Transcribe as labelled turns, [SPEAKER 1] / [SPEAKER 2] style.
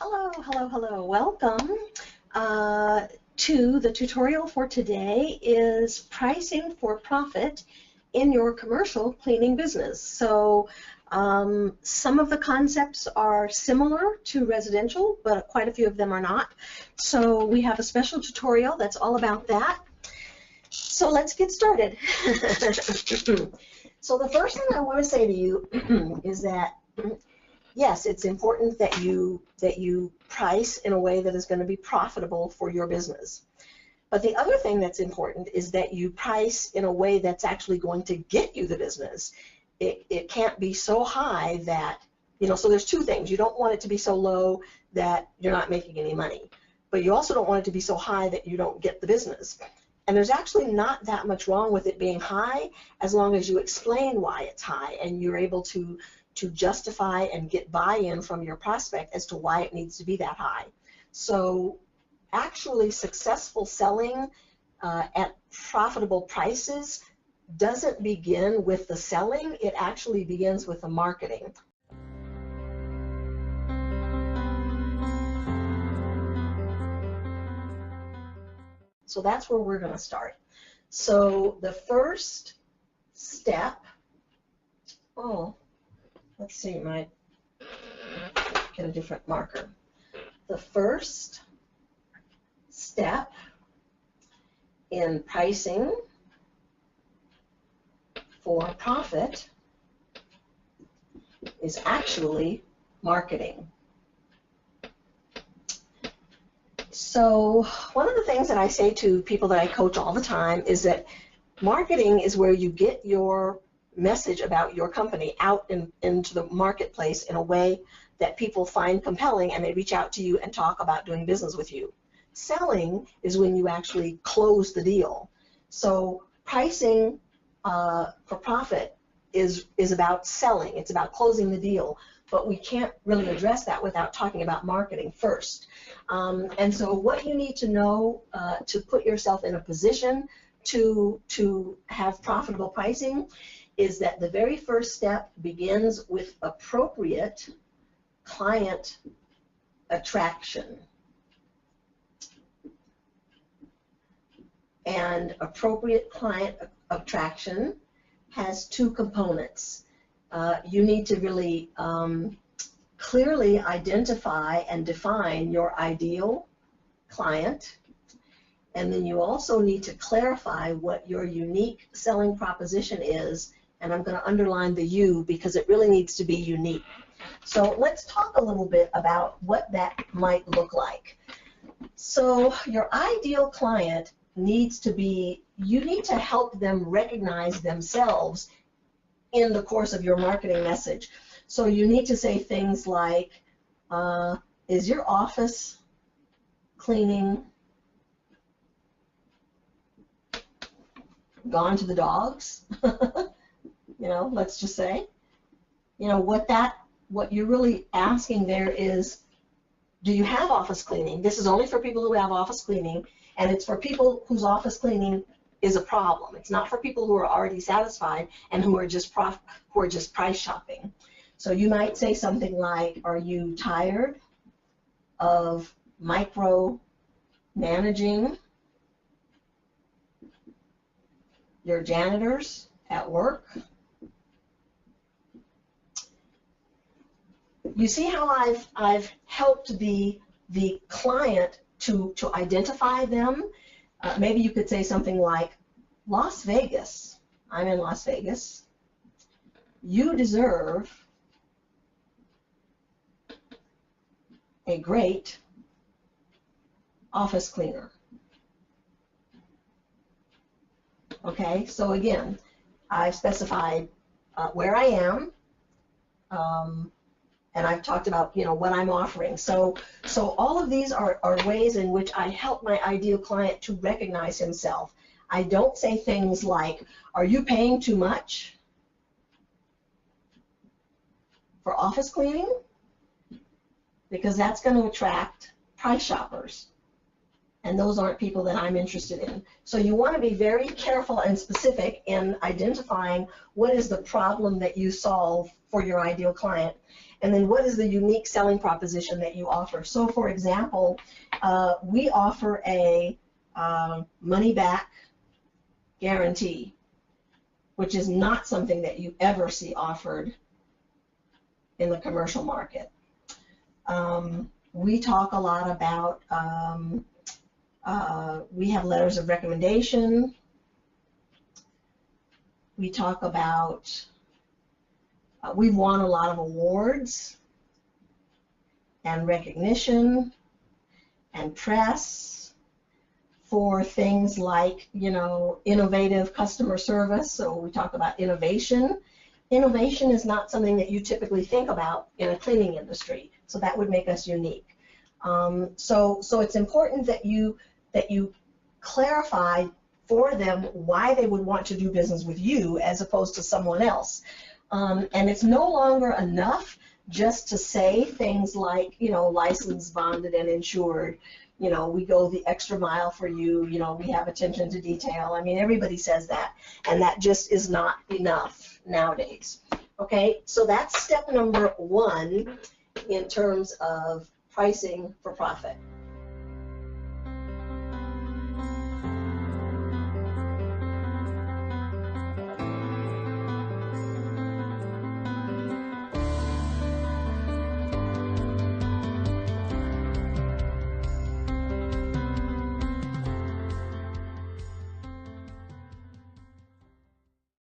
[SPEAKER 1] Hello, hello, hello. Welcome to the tutorial for today is pricing for profit in your commercial cleaning business. So some of the concepts are similar to residential, but quite a few of them are not. So we have a special tutorial that's all about that. So let's get started. So the first thing I want to say to you is that yes, it's important that you price in a way that is going to be profitable for your business. But the other thing that's important is that you price in a way that's actually going to get you the business. It can't be so high that, so there's two things. You don't want it to be so low that you're not making any money. But you also don't want it to be so high that you don't get the business. And there's actually not that much wrong with it being high as long as you explain why it's high and you're able to justify and get buy-in from your prospect as to why it needs to be that high. So actually successful selling at profitable prices doesn't begin with the selling, it actually begins with the marketing. So that's where we're going to start. So the first step, let's see, might get a different marker. The first step in pricing for profit is actually marketing. So one of the things that I say to people that I coach all the time is that marketing is where you get your message about your company out into the marketplace in a way that people find compelling and they reach out to you and talk about doing business with you. Selling is when you actually close the deal. So pricing for profit is about selling. It's about closing the deal. But we can't really address that without talking about marketing first. And so what you need to know to put yourself in a position to have profitable pricing is that the very first step begins with appropriate client attraction. And appropriate client attraction has two components. You need to really clearly identify and define your ideal client, and then you also need to clarify what your unique selling proposition is, and I'm going to underline the U because it really needs to be unique. So let's talk a little bit about what that might look like. So your ideal client needs to be, you need to help them recognize themselves in the course of your marketing message. So you need to say things like, is your office cleaning gone to the dogs? Let's just say, what you're really asking there is, do you have office cleaning? This is only for people who have office cleaning, and it's for people whose office cleaning is a problem. It's not for people who are already satisfied and who are just price shopping. So you might say something like, are you tired of micro managing your janitors at work? You see how I've helped the client to identify them? Maybe you could say something like, Las Vegas, I'm in Las Vegas, you deserve a great office cleaner. Okay, so again, I've specified where I am, and I've talked about what I'm offering. So all of these are ways in which I help my ideal client to recognize himself. I don't say things like, are you paying too much for office cleaning? Because that's going to attract price shoppers. And those aren't people that I'm interested in. So you want to be very careful and specific in identifying what is the problem that you solve for your ideal client. and then what is the unique selling proposition that you offer. So for example, we offer a money back guarantee, which is not something that you ever see offered in the commercial market. We talk a lot about, we have letters of recommendation. We talk about, we've won a lot of awards and recognition and press for things like, you know, innovative customer service. So we talk about innovation. Innovation is not something that you typically think about in a cleaning industry, so that would make us unique. So it's important that you clarify for them why they would want to do business with you as opposed to someone else. And it's no longer enough just to say things like, you know, licensed, bonded, and insured. You know, we go the extra mile for you. You know, we have attention to detail. I mean, everybody says that, and that just is not enough nowadays. Okay, so that's step number one in terms of pricing for profit.